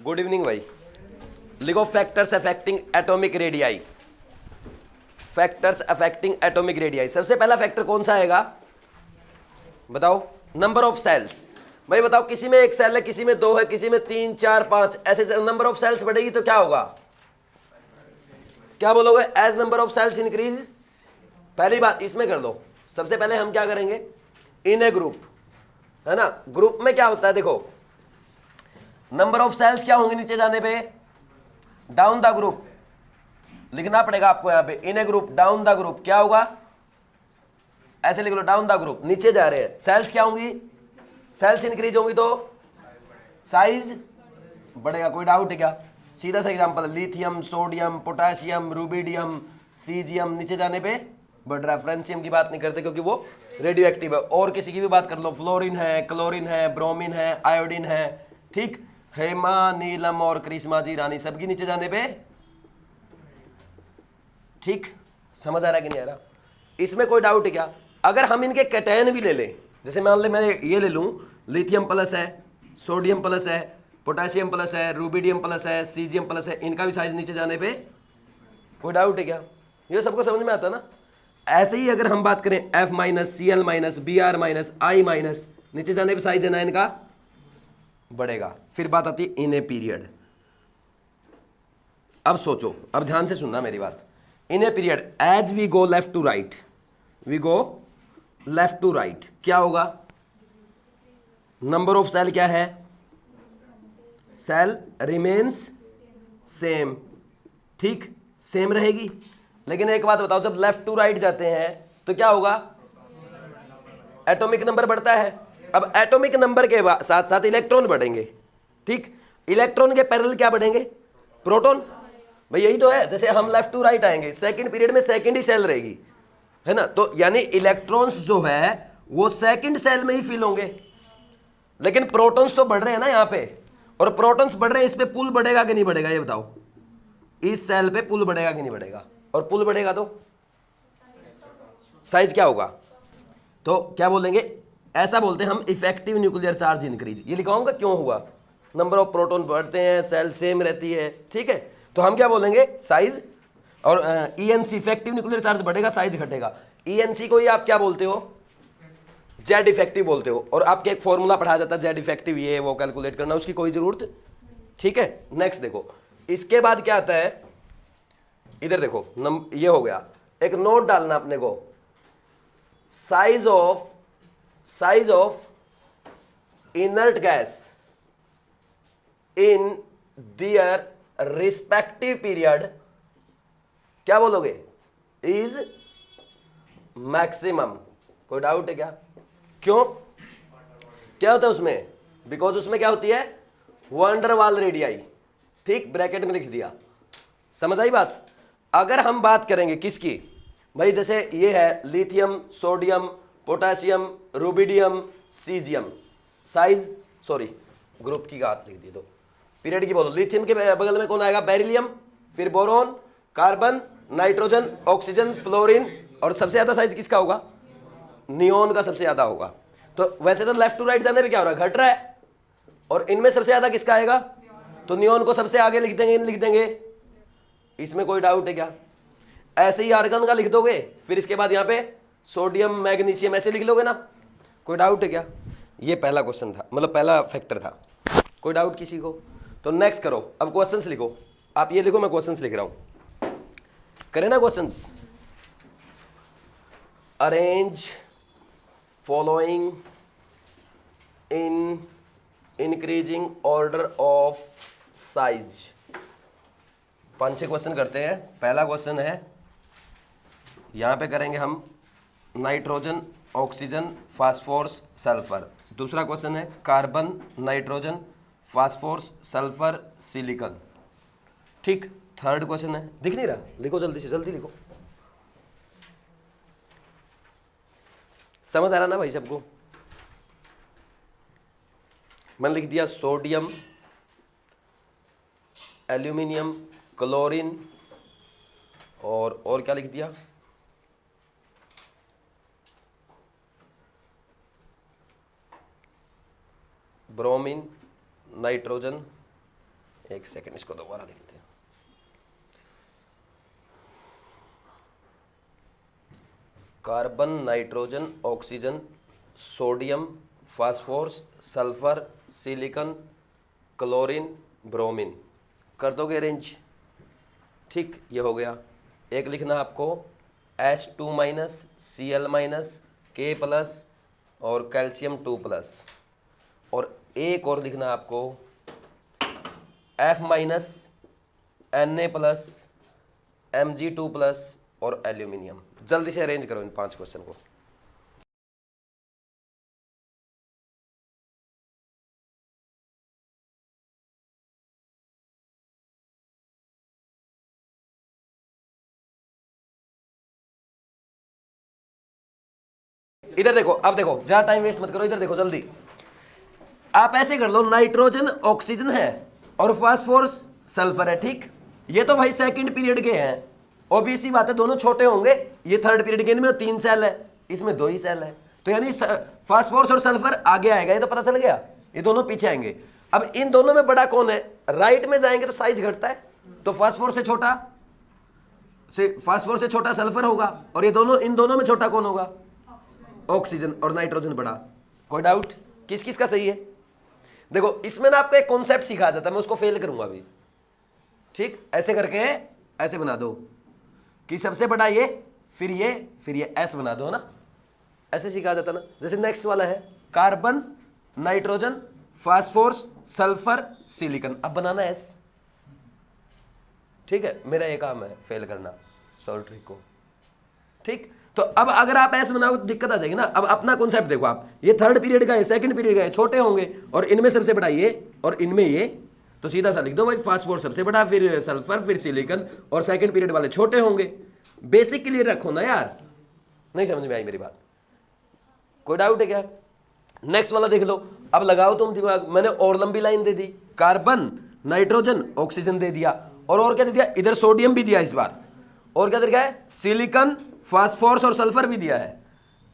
Good evening भाई। लिखो factors affecting atomic radii. Factors affecting atomic radii. सबसे पहला फैक्टर कौन सा आएगा बताओ? Number of shells. भाई बताओ, किसी में एक सेल है, किसी में दो है, किसी में 3 4 5, ऐसे नंबर ऑफ सेल्स बढ़ेगी तो क्या होगा? क्या बोलोगे? As number of shells increase. पहली बात इसमें कर लो। सबसे पहले हम क्या करेंगे, इन ए ग्रुप, है ना, ग्रुप में क्या होता है देखो, नंबर ऑफ सेल्स क्या होंगे नीचे जाने पे? डाउन द ग्रुप लिखना पड़ेगा आपको यहां पे। इन ए ग्रुप, डाउन द ग्रुप क्या होगा? ऐसे लिख लो, डाउन द ग्रुप, नीचे जा रहे हैं। सेल्स क्या होंगी? सेल्स इंक्रीज होंगी तो साइज बढ़ेगा। कोई डाउट है क्या? सीधा सा example, lithium, sodium, potassium, rubidium, caesium, नीचे जाने पे बढ़ रहा है। फ्रेंसियम की बात नहीं करते क्योंकि वो रेडियो एक्टिव है। और किसी की भी बात कर लो, फ्लोरीन है, क्लोरीन है, ब्रोमीन है, आयोडीन है, ठीक, हेमा, नीलम और क्रिस्मा जी रानी, सबकी नीचे जाने पे, ठीक, समझ आ रहा है कि नहीं आ रहा? इसमें कोई डाउट है क्या? अगर हम इनके कैटायन भी ले लें, जैसे मान ले मैं ये ले लूं, लिथियम प्लस है, सोडियम प्लस है, पोटेशियम प्लस है, रूबिडियम प्लस है, सीजियम प्लस है, इनका भी साइज नीचे जाने पे कोई डाउट है क्या? ये सबको समझ में आता ना? ऐसे ही अगर हम बात करें F minus, Cl minus, Br minus, I minus, नीचे जाने पे साइज है ना इनका बढ़ेगा। फिर बात आती है इन ए पीरियड। अब सोचो, अब ध्यान से सुनना मेरी बात। In a period as we go left to right, we go left to right, क्या होगा? नंबर ऑफ सेल क्या है? सेल रिमेन्स सेम, ठीक, सेम रहेगी। लेकिन एक बात बताओ, जब लेफ्ट टू राइट जाते हैं तो क्या होगा? एटॉमिक नंबर बढ़ता है। अब एटॉमिक नंबर के साथ साथ इलेक्ट्रॉन बढ़ेंगे, ठीक, इलेक्ट्रॉन के पैरेलल क्या बढ़ेंगे? प्रोटॉन। भाई यही तो है। जैसे हम लेफ्ट टू राइट आएंगे, सेकंड पीरियड में सेकंड ही सेल रहेगी, है ना, तो यानी इलेक्ट्रॉन्स जो है वो सेकंड सेल में ही फिल होंगे। लेकिन प्रोटॉन्स तो बढ़ रहे हैं ना यहाँ पे, और प्रोटॉन्स बढ़ रहे हैं, इस पे पुल बढ़ेगा कि नहीं बढ़ेगा? ये बताओ, इस सेल पे पुल बढ़ेगा कि नहीं बढ़ेगा? और पुल बढ़ेगा तो साइज क्या होगा? तो क्या बोलेंगे? ऐसा बोलते हैं हम, इफेक्टिव न्यूक्लियर चार्ज इंक्रीज। ये लिखाऊंगा क्यों हुआ? नंबर ऑफ प्रोटॉन बढ़ते हैं, सेल सेम रहती है, ठीक है, तो हम क्या बोलेंगे? साइज। और ईएनसी, इफेक्टिव न्यूक्लियर चार्ज बढ़ेगा, साइज घटेगा। ईएनसी को ही आप क्या बोलते हो? जेड इफेक्टिव बोलते हो। और आपके एक फॉर्मूला पढ़ाया जाता है जेड इफेक्टिव, ये वो कैलकुलेट करना, उसकी कोई जरूरत, ठीक है। नेक्स्ट देखो, इसके बाद क्या आता है, इधर देखो, ये हो गया। एक नोट डालना अपने को, size of inert gas in their respective period, क्या बोलोगे? Is maximum. कोई डाउट है क्या? क्यों? क्या होता है उसमें? बिकॉज उसमें क्या होती है? वंडरवाल रेडियाई, ठीक, ब्रैकेट में लिख दिया। समझ आई बात? अगर हम बात करेंगे किसकी, भाई जैसे ये है lithium, sodium, potassium, rubidium, caesium, size, sorry group की बात लिख दी, तो पीरियड की बोलो। लिथियम के बगल में कौन आएगा? बेरिलियम, फिर boron, carbon, nitrogen, oxygen, fluorine, और सबसे ज्यादा साइज किसका होगा? नियोन का सबसे ज्यादा होगा। तो वैसे तो लेफ्ट टू राइट जाने पे क्या हो रहा है? घट रहा है। और इनमें सबसे ज्यादा किसका आएगा? तो नियोन को सबसे आगे लिख देंगे, लिख देंगे। इसमें कोई डाउट है क्या? ऐसे ही आर्गन का लिख दोगे, फिर इसके बाद यहाँ पे सोडियम, मैग्नीशियम, ऐसे लिख लोगे ना? कोई डाउट है क्या? ये पहला क्वेश्चन था, मतलब पहला फैक्टर था। कोई डाउट किसी को? तो नेक्स्ट करो, अब क्वेश्चंस लिखो। आप ये लिखो, मैं क्वेश्चंस लिख रहा हूं, करें ना questions. Arrange following in increasing order of size. 5-6 question करते हैं। पहला क्वेश्चन है, यहां पे करेंगे हम नाइट्रोजन, ऑक्सीजन, फास्फोरस, सल्फर। दूसरा क्वेश्चन है carbon, nitrogen, phosphorus, sulphur, silicon, ठीक। थर्ड क्वेश्चन है, दिख नहीं रहा? लिखो जल्दी से, जल्दी लिखो। समझ आ रहा ना भाई सबको? मैंने लिख दिया सोडियम, एल्यूमिनियम, क्लोरीन, और क्या लिख दिया? ब्रोमीन, नाइट्रोजन, एक सेकंड, इसको दोबारा देखते हैं। Carbon, nitrogen, oxygen, sodium, phosphorus, sulphur, silicon, chlorine, bromine, कर दोगे अरेंज? ठीक, ये हो गया। एक लिखना आपको H2 minus, Cl minus, K plus और कैल्शियम 2 प्लस, और एक और लिखना आपको F minus, Na plus, Mg2 plus और एल्यूमिनियम। जल्दी से अरेंज करो इन 5 क्वेश्चन को। इधर देखो, अब देखो, ज्यादा टाइम वेस्ट मत करो, इधर देखो जल्दी। आप ऐसे कर लो, नाइट्रोजन ऑक्सीजन है और फास्फोरस सल्फर है, ठीक। ये तो भाई सेकंड पीरियड के हैं, ओबीसी बात है, दोनों छोटे होंगे। ये थर्ड पीरियड के, इनमें 3 सेल है, इसमें 2 ही सेल है, तो यानी फास्फोरस और सल्फर आगे आएगा, ये तो पता चल गया। ये दोनों पीछे आएंगे। अब इन दोनों में बड़ा कौन है? राइट में जाएंगे तो साइज घटता है, तो फास्फोरस से छोटा सल्फर होगा, और ये दोनों, इन दोनों में छोटा कौन होगा? ऑक्सीजन, और नाइट्रोजन बड़ा। कोई डाउट? किस किस का सही है? देखो इसमें ना आपको एक कॉन्सेप्ट सिखाया जाता है, मैं उसको फेल करूंगा अभी, ठीक। ऐसे करके ऐसे बना दो कि सबसे बड़ा ये, फिर ये ऐसे बना दो ना, ऐसे सिखाया जाता ना। जैसे नेक्स्ट वाला है carbon, nitrogen, phosphorus, sulphur, silicon. अब बनाना एस, ठीक है। मेरा ये काम है फेल करना शॉर्ट ट्रिक को, ठीक। तो अब अगर आप ऐसे बनाओ तो दिक्कत आ जाएगी ना। अब अपना कॉन्सेप्ट देखो आप, ये थर्ड पीरियड का है, सेकंड पीरियड का है, छोटे होंगे, और इनमें सबसे बड़ा ये और इनमें ये, तो सीधा सा लिख दो भाई, फास्फोरस सबसे बड़ा, फिर सल्फर, फिर सिलिकॉन, और सेकंड पीरियड वाले छोटे होंगे। बेसिक क्लियर रखो ना यार। नहीं समझ में आई मेरी बात? कोई डाउट है क्या? नेक्स्ट वाला देख लो, अब लगाओ तुम दिमाग। मैंने और लंबी लाइन दे दी, कार्बन, नाइट्रोजन, ऑक्सीजन दे दिया, और क्या दे दिया? इधर सोडियम भी दिया इस बार, और क्या दे दिया है? सिलिकॉन, फास्फोरस और सल्फर भी दिया है,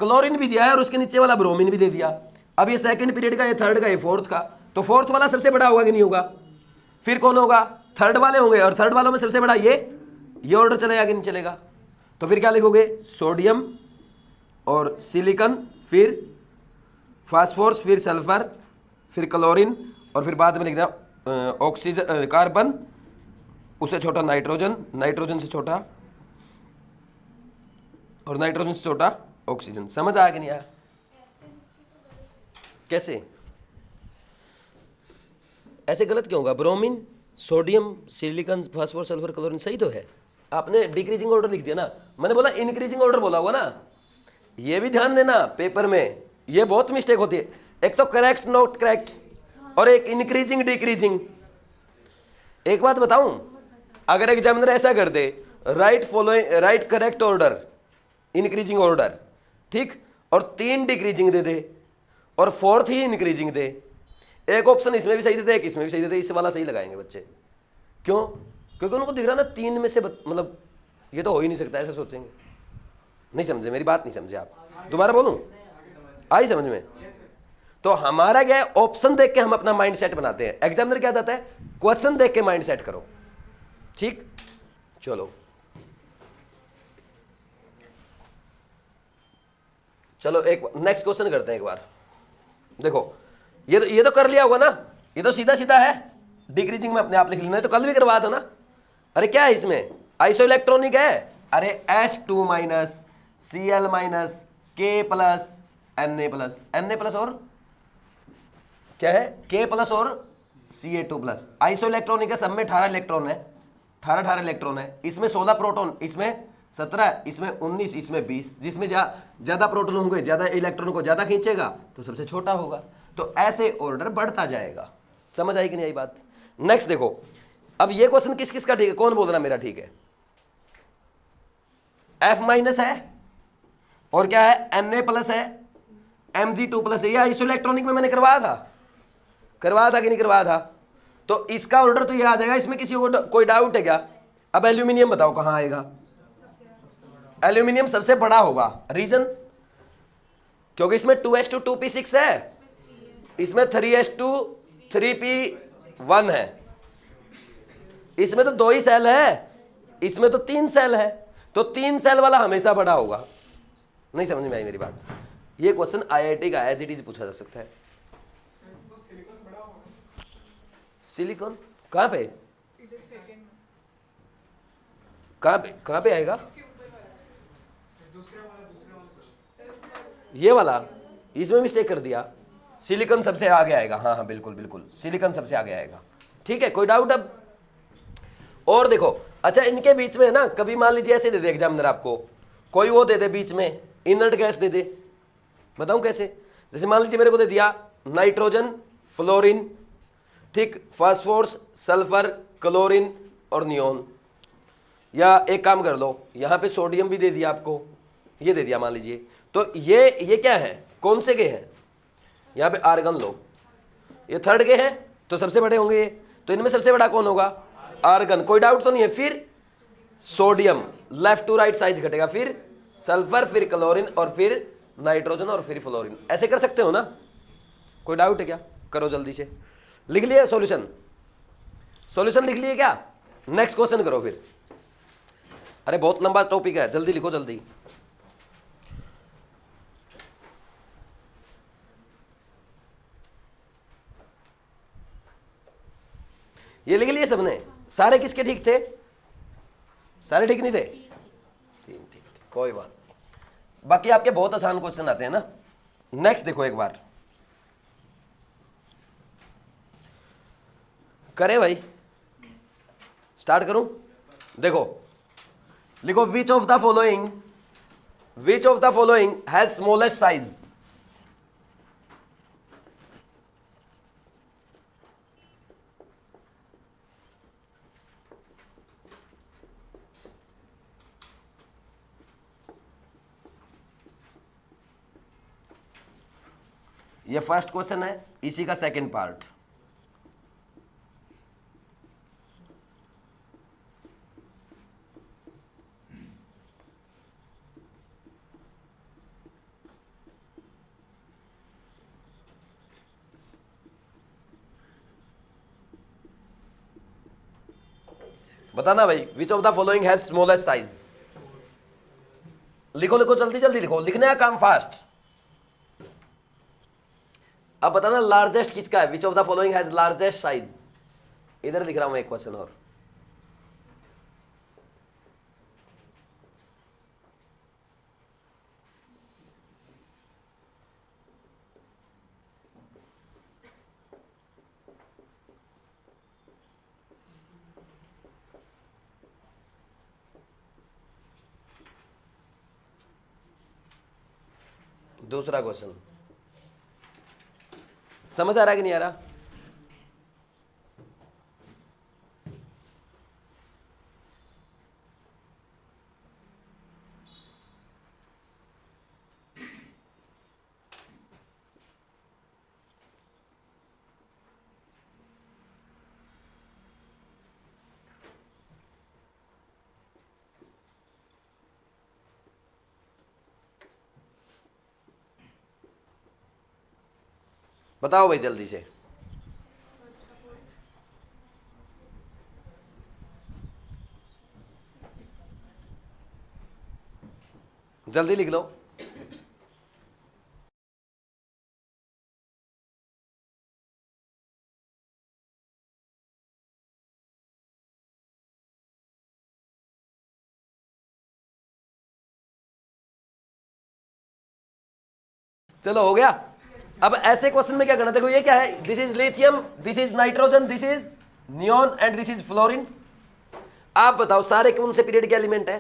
क्लोरीन भी दिया है, और उसके नीचे वाला ब्रोमीन भी दे दिया। अब ये सेकंड पीरियड का, ये थर्ड का, ये फोर्थ का, तो फोर्थ वाला सबसे बड़ा होगा कि नहीं होगा? फिर कौन होगा? थर्ड वाले होंगे, और थर्ड वालों में सबसे बड़ा ये ऑर्डर चलेगा कि नहीं चलेगा? तो फिर क्या लिखोगे? सोडियम और सिलिकॉन, फिर फास्फोरस, फिर सल्फर, फिर क्लोरीन, और फिर बाद में लिख दिया ऑक्सीजन, कार्बन, उससे छोटा नाइट्रोजन, नाइट्रोजन से छोटा, और नाइट्रोजन से छोटा ऑक्सीजन। समझ आया कि नहीं आया? कैसे? ऐसे गलत क्यों होगा? Bromine, sodium, silicon, phosphorus, sulphur, chlorine सही तो है। आपने डिक्रीजिंग ऑर्डर लिख दिया ना, मैंने बोला इंक्रीजिंग ऑर्डर बोला होगा ना। ये भी ध्यान देना, पेपर में ये बहुत मिस्टेक होती है। एक तो करेक्ट नॉट करेक्ट, और एक इंक्रीजिंग डिक्रीजिंग। एक बात बताऊं, अगर एग्जामिनर ऐसा कर दे, write correct order, increasing order, ठीक, और 3 डिक्रीजिंग दे दे, और 4th ही इंक्रीजिंग दे, एक ऑप्शन इसमें भी सही दे दे, एक इसमें भी सही दे दे, इस वाला सही लगाएंगे बच्चे। क्यों? क्योंकि उनको दिख रहा ना 3 में से मतलब ये तो हो ही नहीं सकता, ऐसे सोचेंगे। नहीं समझे मेरी बात? नहीं समझे आप? दोबारा बोलूं? आई समझ में? तो हमारा क्या है, ऑप्शन देख के हम अपना माइंड सेट बनाते हैं। एग्जामिनर क्या चाहता है? क्वेश्चन देख के माइंड सेट करो, ठीक। चलो एक नेक्स्ट क्वेश्चन करते हैं एक बार। देखो ये तो कर लिया होगा ना, ये तो सीधा सीधा है, डिक्रीजिंग में अपने आप लिख लेना, तो कल भी करवाया था ना। अरे क्या है इसमें? आइसो इलेक्ट्रॉनिक है। अरे H2 minus, Cl minus, K plus, Na plus और क्या है? K प्लस और Ca2 प्लस। आइसो इलेक्ट्रॉनिक है, सब में 18 इलेक्ट्रॉन है, 18 इलेक्ट्रॉन है। इसमें 16 प्रोटॉन, इसमें 17, इसमें 19, इसमें 20। जिसमें ज्यादा प्रोटॉन होंगे, ज्यादा इलेक्ट्रॉन को ज्यादा खींचेगा, तो सबसे छोटा होगा। तो ऐसे ऑर्डर बढ़ता जाएगा। समझ आई कि नहीं आई बात? नेक्स्ट देखो, अब ये क्वेश्चन किस किस का ठीक है? कौन बोल रहा मेरा ठीक है? F माइनस है, और क्या है? Na प्लस है, Mg2 प्लस है। ये आइसो इलेक्ट्रॉनिक में मैंने करवाया था कि नहीं करवाया था? तो इसका ऑर्डर तो ये आ जाएगा। इसमें किसी को कोई डाउट है क्या? अब एल्यूमिनियम बताओ कहां आएगा? एल्यूमिनियम सबसे बड़ा होगा। रीजन? क्योंकि इसमें 2s2 2p6 है, इसमें 3s2 3p1 है, इसमें तो 2 ही सेल है, इसमें तो 3 सेल है, तो 3 सेल वाला हमेशा बड़ा होगा। नहीं समझ में आई मेरी बात? ये क्वेश्चन आईआईटी का एज इट इज पूछा जा सकता है। सिलिकॉन कहां पे, कहां पे आएगा? ये वाला, इसमें मिस्टेक कर दिया, सिलिकॉन सबसे आगे आएगा। हाँ हाँ बिल्कुल बिल्कुल, सिलिकॉन सबसे आगे आएगा। ठीक है, कोई डाउट अब? और देखो, अच्छा इनके बीच में है ना, कभी मान लीजिए ऐसे दे दे एग्जामिनर आपको, कोई वो दे दे बीच में इनर्ट गैस दे दे, बताऊं कैसे? जैसे मान लीजिए मेरे को दे दिया नाइट्रोजन, फ्लोरीन, ठीक, फास्फोरस, सल्फर, क्लोरीन और नियोन। या एक काम कर लो, यहां पे सोडियम भी दे दिया आपको, ये दे दिया मान लीजिए, तो ये क्या है, कौन से के हैं? यहां पे आर्गन लो, ये थर्ड के हैं तो सबसे बड़े होंगे ये, तो इनमें सबसे बड़ा कौन होगा? आर्गन, कोई डाउट तो नहीं है। फिर sodium, left to right size घटेगा, फिर सल्फर, फिर क्लोरीन और फिर नाइट्रोजन और फिर फ्लोरीन। ऐसे कर सकते हो ना? कोई डाउट है क्या? करो जल्दी से, लिख लिया सॉल्यूशन? सॉल्यूशन लिख लिए क्या? नेक्स्ट क्वेश्चन करो फिर। अरे बहुत लंबा टॉपिक है, जल्दी लिखो जल्दी। ये लिख लिए सबने? सारे किसके ठीक थे? सारे ठीक नहीं थे? 3 ठीक थे, कोई बात नहीं। बाकी आपके बहुत आसान क्वेश्चन आते हैं ना। नेक्स्ट देखो एक बार, करें भाई, स्टार्ट करूं? देखो लिखो, which of the following has smallest size? ये फर्स्ट क्वेश्चन है, इसी का सेकंड पार्ट। बताना भाई, which of the following has smallest size? लिखो लिखो जल्दी जल्दी लिखो, लिखने का काम फास्ट। अब बताना लार्जेस्ट किसका है? Which of the following has largest size? इधर लिख रहा हूं एक क्वेश्चन और। दूसरा क्वेश्चन समझ आ रहा है कि नहीं आ रहा? बताओ भाई जल्दी से। जल्दी लिख लो। चलो हो गया। अब ऐसे क्वेश्चन में क्या करना, देखो ये क्या है, this is lithium, this is nitrogen, this is neon and this is fluorine. आप बताओ सारे कौन से पीरियड के एलिमेंट है?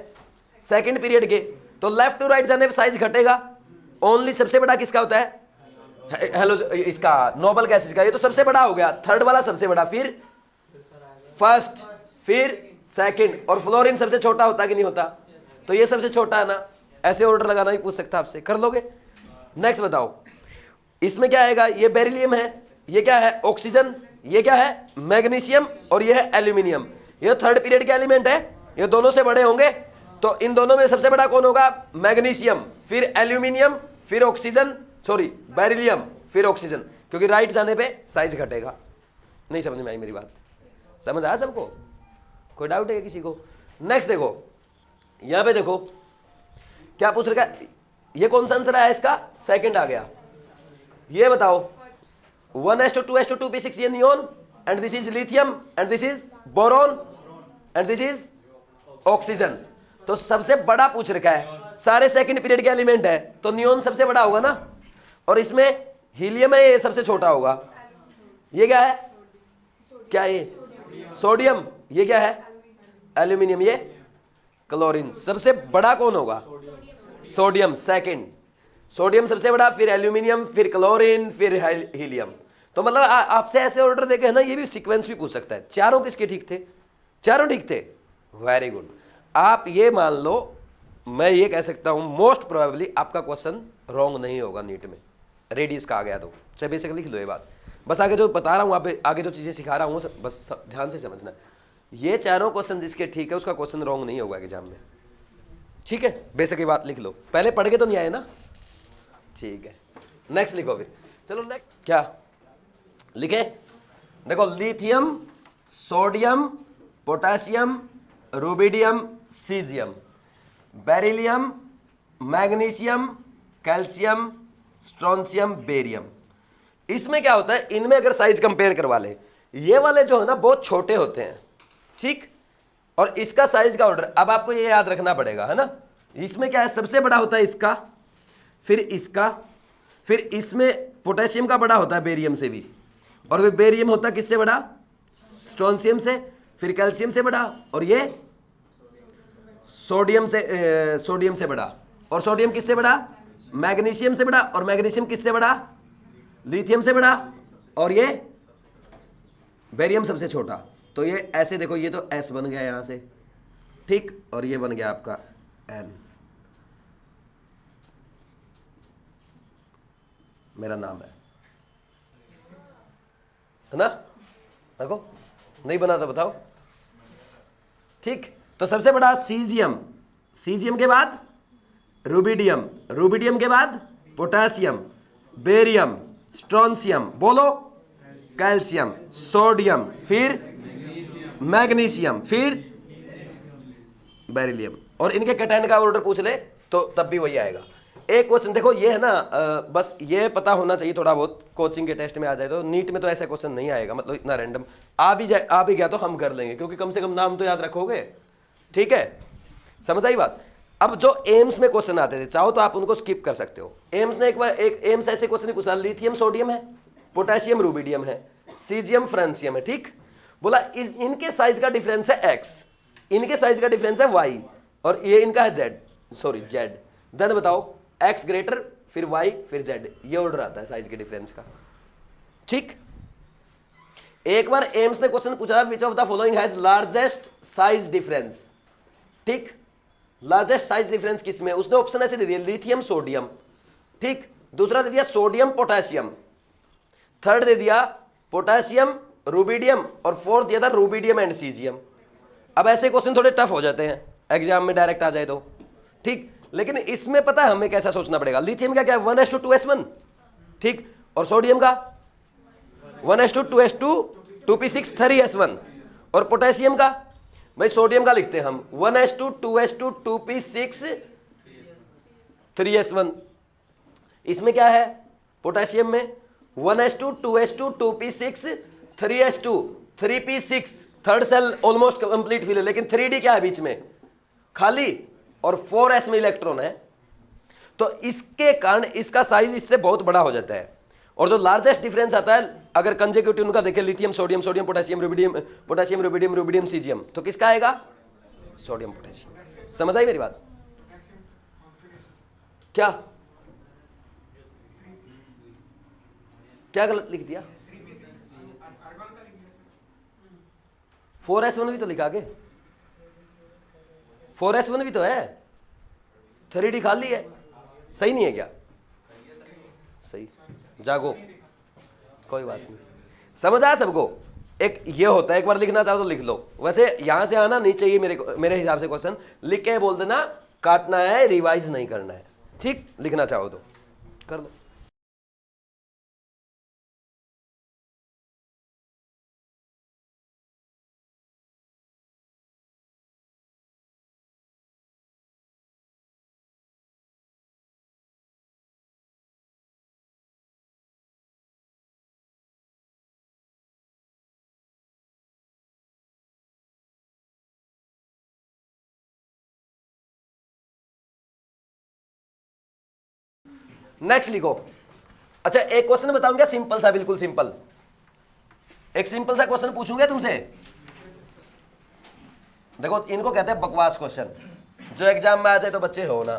सेकंड पीरियड के। तो लेफ्ट टू राइट जाने पे साइज घटेगा, ओनली सबसे बड़ा किसका होता है? हेलो इसका नोबल गैसेस का, ये तो सबसे बड़ा हो गया, थर्ड वाला सबसे बड़ा, फिर फर्स्ट, फिर सेकंड, और फ्लोरीन सबसे छोटा होता कि नहीं होता? तो ये सबसे छोटा है ना। ऐसे ऑर्डर लगाना भी पूछ सकता आपसे, कर लोगे? नेक्स्ट बताओ, इसमें क्या आएगा? ये बेरिलियम है, ये क्या है? ऑक्सीजन, ये क्या है? मैग्नीशियम, और ये है एल्यूमिनियम। ये थर्ड पीरियड के एलिमेंट है, ये दोनों से बड़े होंगे। तो इन दोनों में सबसे बड़ा कौन होगा? मैग्नीशियम, फिर एल्यूमिनियम, फिर ऑक्सीजन, सॉरी बेरिलियम, फिर ऑक्सीजन, क्योंकि राइट जाने पे साइज घटेगा। नहीं समझ में आई मेरी बात? समझ आया सबको? कोई डाउट है किसी को? नेक्स्ट देखो, यहां पे देखो क्या पूछ रखा है, ये कौन सा आंसर आया इसका? सेकंड आ गया। ये बताओ 1s2 2p6 ये neon, and this is lithium, and this is boron, and this is oxygen. तो सबसे बड़ा पूछ रखा है, सारे सेकंड पीरियड के एलिमेंट है, तो नियोन सबसे बड़ा होगा ना, और इसमें हीलियम है, ये सबसे छोटा होगा। ये क्या है? क्या ये? सोडियम। ये क्या है? एल्यूमिनियम। ये क्लोरीन। सबसे बड़ा कौन होगा? Sodium second. सोडियम सबसे बड़ा, फिर एल्यूमिनियम, फिर क्लोरीन, फिर हीलियम। तो मतलब आपसे ऐसे ऑर्डर देके है ना, ये भी सीक्वेंस भी पूछ सकता है। चारों किसके ठीक थे? चारों ठीक थे। Very good. आप ये मान लो, मैं ये कह सकता हूं मोस्ट प्रोबेबली आपका क्वेश्चन रॉन्ग नहीं होगा नीट में, रेडियस का आ गया तो। चाहे बेसिक लिख लो ये बात, बस आगे जो बता रहा हूं, आगे जो चीजें सिखा रहा हूं बस ध्यान से समझना। ये चारों क्वेश्चन जिसके ठीक है उसका क्वेश्चन रॉन्ग नहीं होगा एग्जाम में, ठीक है? बेसिक की बात लिख लो, पहले पढ़ के तो नहीं आए ना, ठीक है? नेक्स्ट लिखो फिर, चलो नेक्स्ट क्या लिखे? देखो lithium, sodium, potassium, rubidium, caesium, beryllium, magnesium, calcium, strontium, barium. इसमें क्या होता है, इनमें अगर साइज कंपेयर करवा ले, ये वाले जो है ना बहुत छोटे होते हैं, ठीक? और इसका साइज का ऑर्डर अब आपको ये याद रखना पड़ेगा, है ना? इसमें क्या है, सबसे बड़ा होता है इसका, फिर इसका, फिर इसमें पोटेशियम का बड़ा होता है बेरियम से भी, और फिर बेरियम होता है किससे बड़ा? स्ट्रोंशियम से, फिर कैल्शियम से बड़ा, और ये सोडियम से बड़ा, और सोडियम किससे बड़ा? मैग्नीशियम से बड़ा, और मैग्नीशियम किससे बड़ा? लिथियम से बड़ा, और ये बेरियम सबसे छोटा। तो ये ऐसे देखो, ये तो S बन गया यहां से, ठीक? और ये बन गया आपका N, मेरा नाम है ना? देखो नहीं बना तो बताओ, ठीक? तो सबसे बड़ा सीजियम, सीजियम के बाद रुबिडियम, रुबिडियम के बाद पोटेशियम, बेरियम, स्ट्रोंशियम, बोलो, कैल्शियम, सोडियम, फिर मैग्नीशियम, फिर बेरिलियम। और इनके कैटायन का ऑर्डर पूछ ले तो तब भी वही आएगा। एक क्वेश्चन देखो, ये है ना, बस ये पता होना चाहिए थोड़ा बहुत, कोचिंग के टेस्ट में आ जाए तो। नीट में तो ऐसा क्वेश्चन नहीं आएगा, मतलब इतना रैंडम आ भी गया तो हम कर लेंगे, क्योंकि कम से कम नाम तो याद रखोगे, ठीक है? समझ आई बात? अब जो एम्स में क्वेश्चन आते थे, चाहो तो आप उनको स्किप कर सकते हो। एम्स ने एक एम्स ऐसे क्वेश्चन पूछा, लिथियम सोडियम है, पोटेशियम रुबिडियम है, सीजियम फ्रांसियम है, ठीक? बोला इनके साइज का डिफरेंस है x, इनके साइज का डिफरेंस है y, और ये इनका है z। देन बताओ x ग्रेटर, फिर y, फिर z। ये ऑर्डर आता है साइज के डिफरेंस का, ठीक? एक बार एम्स ने क्वेश्चन पूछा, which of the following has largest size difference, ठीक? लार्जेस्ट साइज डिफरेंस किसमें? उसने ऑप्शन ऐसे दे दिया, लिथियम सोडियम, ठीक? दूसरा दे दिया सोडियम पोटेशियम, थर्ड दे दिया पोटेशियम रुबिडियम, और फोर्थ दिया था रुबिडियम एंड सीजियम। अब ऐसे क्वेश्चन थोड़े टफ हो जाते हैं एग्जाम में डायरेक्ट आ जाए तो, ठीक? लेकिन इसमें पता है हमें कैसा सोचना पड़ेगा। लिथियम का क्या है? 1s2 2s1, ठीक? और सोडियम का 1s2 2s2 2p6 3s1, और पोटेशियम का, भाई सोडियम का लिखते हैं हम 1s2 2s2 2p6 3s1। इसमें क्या है? पोटेशियम में 1s2 2s2 2p6 3s2 3p6, third shell almost complete fill है, लेकिन 3d क्या है बीच में? खाली, और 4s में इलेक्ट्रॉन है, तो इसके कारण इसका साइज इससे बहुत बड़ा हो जाता है। और जो लार्जेस्ट डिफरेंस आता है, अगर कंसेक्यूटिव उनका देखें, lithium sodium, sodium potassium rubidium, potassium rubidium, rubidium caesium, तो किसका आएगा? Sodium potassium. समझ आई मेरी बात? क्या क्या गलत लिख दिया? 4s1 भी तो लिखा आगे, 4s1 भी तो है, 3d खाली है, सही नहीं है क्या? सही, जागो, कोई बात नहीं, समझ आया सबको? एक ये होता है, एक बार लिखना चाहो तो लिख लो। वैसे यहां से आना नहीं चाहिए मेरे हिसाब से, क्वेश्चन लिख के बोल देना, काटना है, रिवाइज नहीं करना है, ठीक? लिखना चाहो तो कर लो। नेक्स्ट लिखो। अच्छा एक क्वेश्चन बताऊंगा सिंपल सा, बिल्कुल सिंपल, एक सिंपल सा क्वेश्चन पूछूंगा तुमसे। देखो इनको कहते हैं बकवास क्वेश्चन, जो एग्जाम में आ जाए तो बच्चे हो ना।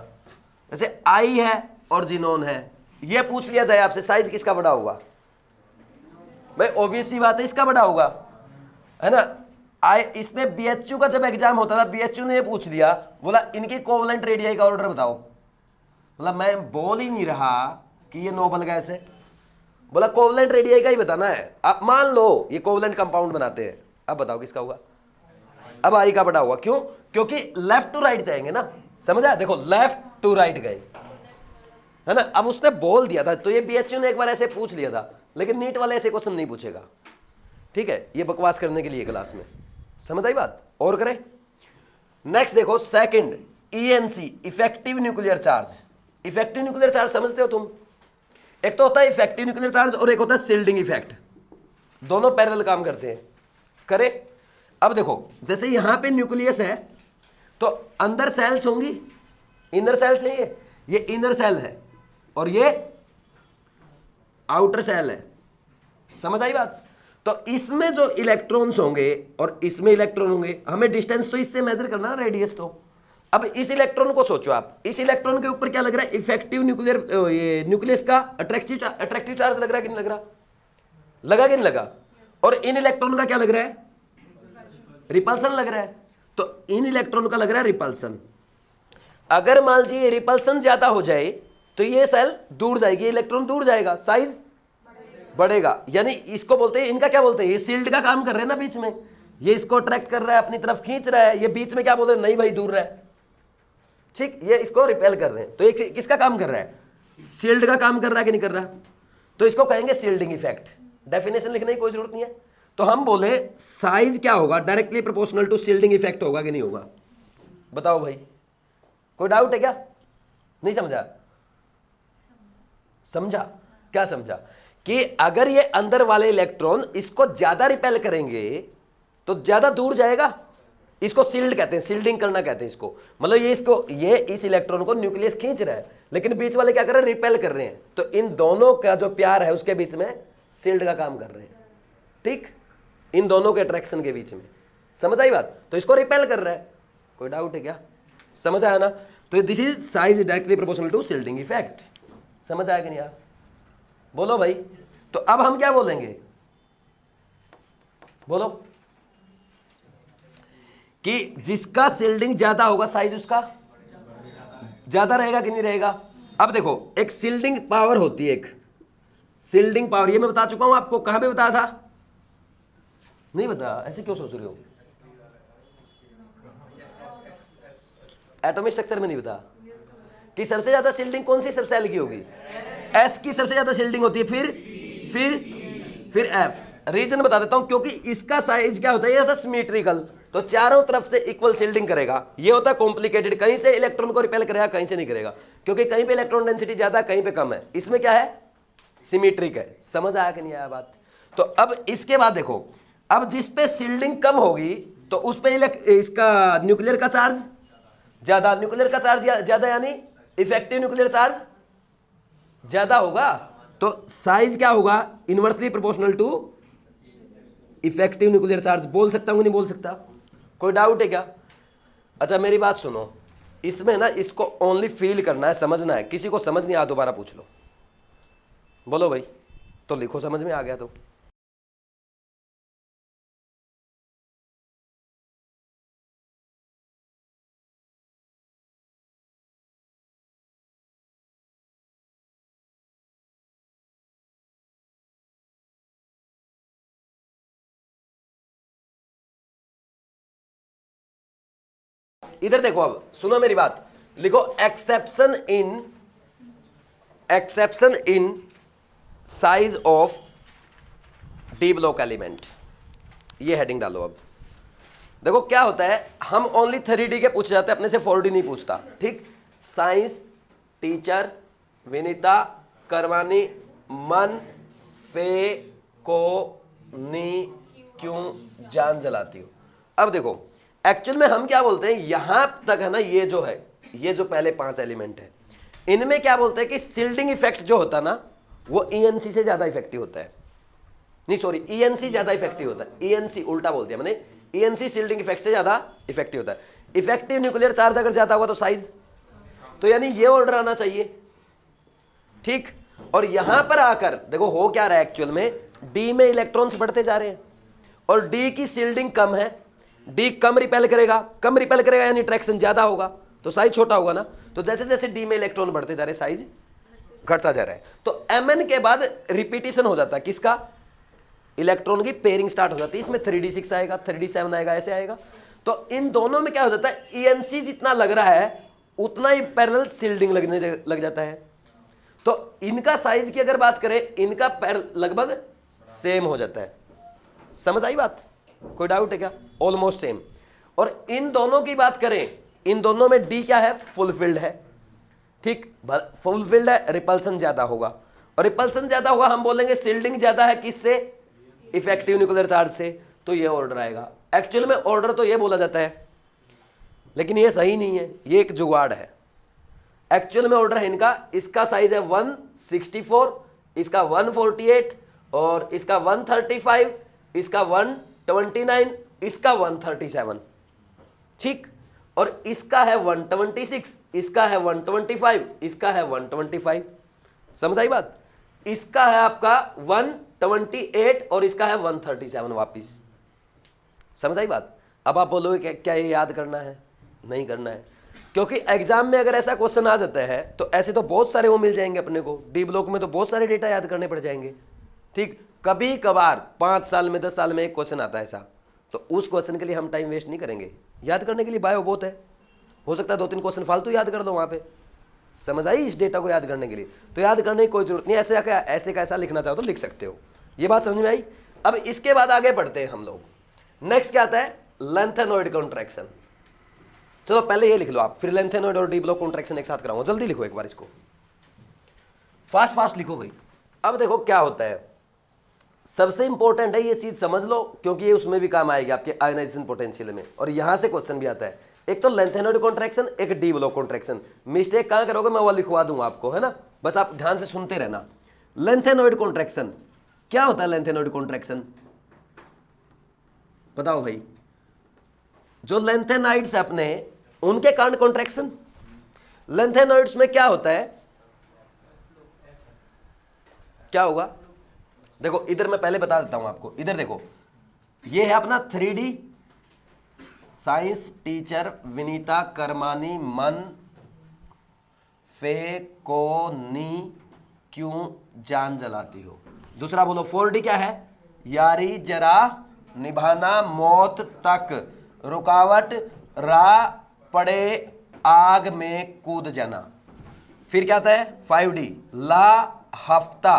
जैसे आई है और जिनोन है, ये पूछ लिया जाए आपसे साइज किसका बड़ा होगा, भाई ऑब्वियस सी बात है इसका बड़ा होगा, है ना। इसने बीएचयू का जब एग्जाम होता था, बीएचयू ने ये पूछ दिया, बोला इनकी कोवलेंट रेडियाई का ऑर्डर बताओ। बोला मैं बोल ही नहीं रहा कि ये नोबल गैस है, बोला कोवलेंट रेडियाई का ही बताना है। आप मान लो ये कोवलेंट कंपाउंड बनाते हैं, अब बताओ किसका होगा, अब आई का बड़ा होगा। क्यों? क्योंकि लेफ्ट टू राइट जाएंगे ना, समझा। देखो लेफ्ट टू राइट गए, है ना। अब उसने बोल दिया था, तो ये बीएचयू ने एक बार ऐसे पूछ लिया था, लेकिन नीट वाले ऐसे क्वेश्चन नहीं पूछेगा, ठीक है। ये बकवास करने के लिए क्लास में, समझ आई बात। और करें नेक्स्ट, देखो second ENC, effective nuclear charge. Effective nuclear charge समझते हो तुम, एक तो होता है इफेक्टिव न्यूक्लियर चार्ज और एक होता है शील्डिंग इफेक्ट, दोनों पैरेलल काम करते हैं। करे अब देखो, जैसे यहां पे न्यूक्लियस है तो अंदर सेल्स होंगी, इनर सेल्स है, ये इनर सेल है और ये आउटर सेल है, समझ आई बात। तो इसमें जो इलेक्ट्रॉन्स होंगे और इसमें इलेक्ट्रॉन होंगे, हमें डिस्टेंस तो इससे मेजर करना है, रेडियस तो। अब इस इलेक्ट्रॉन को सोचो आप, इस इलेक्ट्रॉन के ऊपर क्या लग रहा है, इफेक्टिव न्यूक्लियर, ये न्यूक्लियस का अट्रैक्टिव चार्ज लग रहा है कि नहीं लग रहा, लगा कि नहीं लगा। और इन इलेक्ट्रॉन का क्या लग रहा है, रिपल्सन लग रहा है। तो इन इलेक्ट्रॉन का लग रहा है रिपल्सन। अगर मान लीजिए रिपल्सन ज्यादा हो जाए तो ये सेल दूर जाएगी, इलेक्ट्रॉन दूर जाएगा, साइज बढ़ेगा। यानी इसको बोलते हैं, इनका क्या बोलते हैं, ये शील्ड का काम कर रहे हैं ना बीच में, ये इसको अट्रैक्ट कर रहा है, अपनी तरफ खींच रहा है, ये बीच में क्या बोल रहे हैं, नहीं भाई दूर रहा है, ठीक, ये इसको रिपेल कर रहे हैं। तो एक किसका काम कर रहा है, शील्ड का काम कर रहा है कि नहीं कर रहा, तो इसको कहेंगे शील्डिंग इफेक्ट। डेफिनेशन लिखने की कोई जरूरत नहीं है। तो हम बोले साइज क्या होगा, directly proportional to shielding effect होगा कि नहीं होगा, बताओ भाई, कोई डाउट है क्या, नहीं समझा, समझा, क्या समझा, कि अगर ये अंदर वाले इलेक्ट्रॉन इसको ज्यादा रिपेल करेंगे तो ज्यादा दूर जाएगा, इसको शील्ड कहते हैं, शील्डिंग करना कहते हैं इसको। मतलब ये इस इलेक्ट्रॉन को न्यूक्लियस खींच रहा है, लेकिन बीच वाले क्या कर रहे हैं, रिपेल कर रहे हैं। तो इन दोनों का जो प्यार है उसके बीच में शील्ड का काम कर रहे हैं, ठीक, इन दोनों के अट्रैक्शन के बीच में, समझ आई बात। तो इसको रिपेल कर रहा है, कोई डाउट है क्या, समझ आया ना। तो this is size directly proportional to shielding effect, समझ आया कि नहीं यार, बोलो भाई। तो अब हम क्या बोलेंगे, बोलो, कि जिसका शील्डिंग ज्यादा होगा साइज उसका ज्यादा रहेगा कि नहीं रहेगा। अब देखो एक शील्डिंग पावर होती है, एक शील्डिंग पावर, ये मैं बता चुका हूं आपको, कहां पे बताया था, नहीं बताया, ऐसे क्यों सोच रहे हो, एटॉमिक स्ट्रक्चर में नहीं बता कि सबसे ज्यादा शील्डिंग कौन सी सब सेल की होगी, एस की सबसे ज्यादा शील्डिंग होती है, फिर एफ। रीजन बता देता हूं, क्योंकि इसका साइज क्या होता है, ये होता है सिमेट्रिकल, तो चारों तरफ से इक्वल शील्डिंग करेगा। ये होता है कॉम्प्लिकेटेड, कहीं से इलेक्ट्रॉन को रिपेल करेगा, कहीं से नहीं करेगा, क्योंकि कहीं पे इलेक्ट्रॉन डेंसिटी ज्यादा, कहीं पे कम है। इसमें क्या है, सिमेट्रिक है, समझ आया कि नहीं आया बात। तो अब इसके बाद देखो, अब जिस पे शील्डिंग कम होगी तो उस पे इसका न्यूक्लियर का चार्ज ज्यादा, न्यूक्लियर का चार्ज ज्यादा यानी इफेक्टिव न्यूक्लियर चार्ज ज्यादा होगा, तो साइज क्या होगा, inversely proportional to effective nuclear charge. बोल सकता हूं नहीं बोल सकता, कोई डाउट है क्या। अच्छा मेरी बात सुनो, इसमें ना इसको ओनली फील करना है, समझना है, किसी को समझ नहीं आया दोबारा पूछ लो, बोलो भाई, तो लिखो समझ में आ गया तो। इधर देखो, अब सुनो मेरी बात, लिखो exception in size of D block element, ये हेडिंग डालो। अब देखो क्या होता है, हम ओनली 3D के पूछ जाते हैं, अपने से 4D नहीं पूछता, ठीक। साइंस टीचर विनीता करवानी मन फे को नी क्यों जान जलाती हो। अब देखो एक्चुअल में हम क्या बोलते हैं, यहां तक है ना, ये जो है, ये जो पहले 5 एलिमेंट है, इनमें क्या बोलते हैं कि शिल्डिंग इफेक्ट जो होता है ना वो ईएनसी से ज्यादा इफेक्टिव होता है, नहीं सॉरी ईएनसी ज्यादा इफेक्टिव होता है, ईएनसी उल्टा बोल दिया मैंने, ईएनसी शिल्डिंग इफेक्ट से ज्यादा इफेक्टिव होता है। इफेक्टिव न्यूक्लियर चार्ज अगर ज्यादा होगा तो साइज, तो यानी ये ऑर्डर आना चाहिए, ठीक। और यहां पर आकर देखो हो क्या रहा है एक्चुअल में, डी में इलेक्ट्रॉन्स बढ़ते जा रहे हैं और डी की शिल्डिंग कम है, डी कम रिपेल करेगा यानी ट्रैक्शन ज्यादा होगा तो साइज छोटा होगा ना। तो जैसे जैसे डी में इलेक्ट्रॉन बढ़ते जा रहे साइज घटता जा रहा है। तो एमएन के बाद रिपीटिशन हो जाता है किसका, इलेक्ट्रॉन की पेयरिंग स्टार्ट हो जाती है, इसमें 3d6 आएगा 3d7 आएगा ऐसे आएगा। तो इन दोनों में क्या हो जाता है, ईएनसी जितना लग रहा है उतना ही पैरेलल शिल्डिंग लगने लग जाता है। तो इनका साइज की अगर बात करें इनका लगभग सेम हो जाता है, समझ आई बात, कोई डाउट है क्या, ऑलमोस्ट सेम। और इन दोनों की बात करें, इन दोनों में डी क्या है, फुलफिल्ड है, ठीक, फुलफिल्ड है, रिपल्सन ज्यादा होगा, और रिपल्सन ज्यादा होगा हम बोलेंगे शिल्डिंग ज्यादा है किससे, इफेक्टिव न्यूक्लियर चार्ज से, तो ये ऑर्डर आएगा। एक्चुअल में ऑर्डर तो ये बोला जाता है लेकिन ये सही नहीं है, ये एक जुगाड़ है। एक्चुअल में ऑर्डर है इनका, इसका साइज है 164, इसका 148 और इसका 135, इसका 129, इसका 137, ठीक, और इसका है 126, इसका है 125, इसका है 125, समझ आई बात। इसका है आपका 128 और इसका है 137 वापिस, समझ आई बात। अब आप बोलोगे क्या ये याद करना है, नहीं करना है, क्योंकि एग्जाम में अगर ऐसा क्वेश्चन आ जाता है तो ऐसे तो बहुत सारे वो मिल जाएंगे अपने को, डी ब्लॉक में तो बहुत सारे डेटा याद करने पड़ जाएंगे, ठीक। कभी कभार 5 साल में 10 साल में एक क्वेश्चन आता है ऐसा, तो उस क्वेश्चन के लिए हम टाइम वेस्ट नहीं करेंगे, याद करने के लिए बायो बहुत है, हो सकता है 2-3 क्वेश्चन फालतू याद कर दो वहां पे, समझ आई, इस डेटा को याद करने के लिए तो याद करने की कोई जरूरत नहीं, ऐसे का ऐसा लिखना चाहो तो लिख सकते हो, ये बात समझ में आई। अब इसके बाद आगे बढ़ते हैं हम लोग, नेक्स्ट क्या आता है, लेंथेनॉइड कॉन्ट्रैक्शन। चलो पहले ये लिख लो आप, फिर लेंथेनॉइड और डी ब्लॉक कॉन्ट्रैक्शन एक साथ कराऊंगा, जल्दी लिखो एक बार इसको, फास्ट लिखो भाई। अब देखो क्या होता है, सबसे इंपॉर्टेंट है ये चीज समझ लो, क्योंकि ये उसमें भी काम आएगी आपके आयनाइजेशन पोटेंशियल में, और यहां से क्वेश्चन भी आता है, एक तो लेंथेनॉइड कॉन्ट्रैक्शन, एक डी ब्लॉक कॉन्ट्रैक्शन। मिस्टेक कहां करोगे मैं वो लिखवा दूंगा आपको, है ना, बस आप ध्यान से सुनते रहना। लेंथेनॉइड कॉन्ट्रैक्शन क्या होता है, लेंथेनॉइड कॉन्ट्रैक्शन बताओ भाई। जो लेंथेनाइड्स अपने उनके कारण कॉन्ट्रैक्शन, लेंथेनॉइड्स में क्या होता है, क्या होगा, देखो इधर मैं पहले बता देता हूं आपको, इधर देखो ये है अपना 3D साइंस टीचर विनीता करमानी मन फे को नी क्यों जान जलाती हो। दूसरा बोलो 4D क्या है, यारी जरा निभाना मौत तक, रुकावट रा पड़े आग में कूद जाना। फिर क्या आता है 5D, ला हफ्ता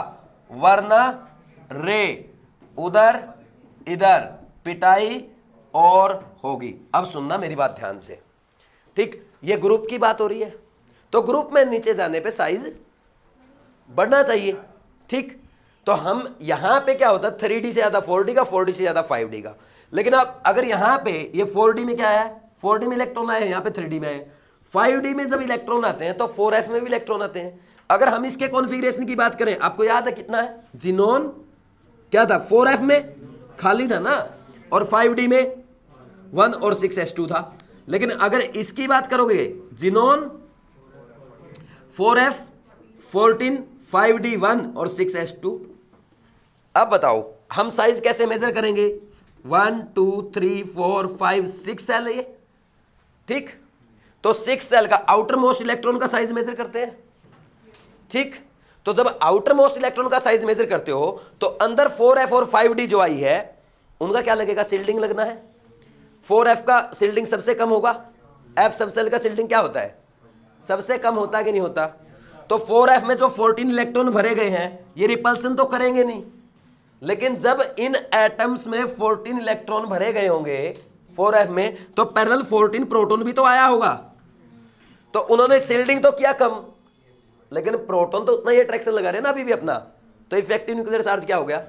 वरना रे उधर इधर पिटाई और होगी। अब सुनना मेरी बात ध्यान से, ठीक, ये ग्रुप की बात हो रही है, तो ग्रुप में नीचे जाने पे साइज बढ़ना चाहिए, ठीक। तो हम यहां पे क्या होता है 3D से ज्यादा 4D का, 4D से ज्यादा 5D का। लेकिन अब अगर यहां पे ये 4D में क्या है, 4D में इलेक्ट्रॉन आए हैं, यहां पे 3D में है, 5D में जब इलेक्ट्रॉन आते हैं तो 4f में भी इलेक्ट्रॉन आते हैं। अगर हम इसके कॉन्फ़िगरेशन की बात करें, आपको याद है कितना है, जिनोन क्या था 4f में खाली था ना, और 5D में 1 और 6s2 था। लेकिन अगर इसकी बात करोगे, जिनोन 4f 14 5D 1 और 6s2। अब बताओ हम साइज कैसे मेजर करेंगे, 1 2 3 4 5 6 सेल है ये, ठीक। तो 6 सेल का आउटर मोस्ट इलेक्ट्रॉन का साइज मेजर करते हैं, ठीक। तो जब आउटर मोस्ट इलेक्ट्रॉन का साइज मेजर करते हो तो अंदर 4f और 5D जो आई है उनका क्या लगेगा, शिल्डिंग लगना है। 4f का शिल्डिंग सबसे कम होगा, f सब सेल का शिल्डिंग क्या होता है, सबसे कम होता है कि नहीं होता। तो 4f में जो 14 इलेक्ट्रॉन भरे गए हैं ये रिपल्सन तो करेंगे नहीं, लेकिन जब इन एटम्स में 14 इलेक्ट्रॉन भरे गए होंगे 4f में, तो पैरेलल 14 प्रोटॉन भी तो आया होगा, तो उन्होंने शिल्डिंग तो किया कम, लेकिन प्रोटॉन तो उतना ही अट्रैक्शन लगा रहे हैं ना अभी भी अपना, तो इफेक्टिव न्यूक्लियर चार्ज क्या हो गया,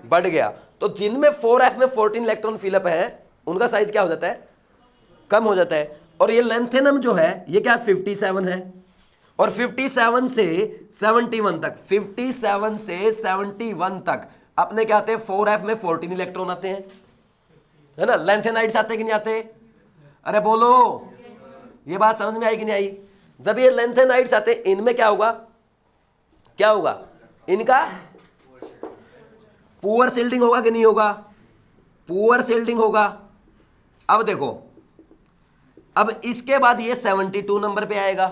बढ़ गया। तो जिनमें 4f में 14 इलेक्ट्रॉन फिलअप है उनका साइज क्या हो जाता है, कम हो जाता है। और ये लेंथेनम जो है ये क्या 57 है, और 57 से 71 तक, 57 से 71 तक अपने क्या आते हैं, 4f में 14 इलेक्ट्रॉन आते हैं, है ना। लेंथेनाइड्स आते हैं कि नहीं आते? अरे बोलो, ये बात समझ में आई कि नहीं आई? जब ये लेंथेनाइड्स आते हैं, इनमें क्या होगा, क्या होगा, इनका पुअर शिल्डिंग होगा कि नहीं होगा? पुअर शिल्डिंग होगा। अब देखो, अब इसके बाद ये 72 नंबर पे आएगा,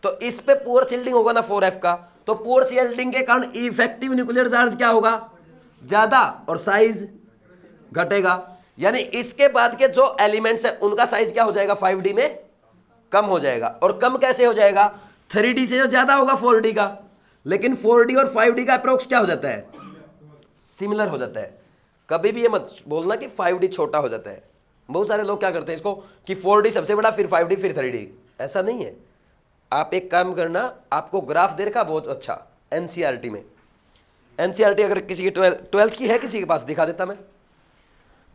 तो इस पे पुअर शिल्डिंग होगा ना 4f का, तो पुअर शिल्डिंग के कारण इफेक्टिव न्यूक्लियर चार्ज क्या होगा, ज्यादा, और साइज घटेगा। यानी इसके बाद के जो एलिमेंट्स है उनका साइज क्या हो जाएगा, 5d में कम हो जाएगा। और कम कैसे हो जाएगा, 3d से जो ज्यादा होगा 4d का, लेकिन 4d और 5d का अप्रोक्स क्या हो जाता है, सिमिलर हो जाता है। कभी भी ये मत बोलना कि 5d छोटा हो जाता है। बहुत सारे लोग क्या करते हैं इसको कि 4d सबसे बड़ा, फिर 5d, फिर 3d। ऐसा नहीं है। आप एक काम करना, आपको ग्राफ दे रखा बहुत अच्छा एनसीईआरटी में। एनसीईआरटी अगर किसी की 12th की है किसी के पास, दिखा देता मैं,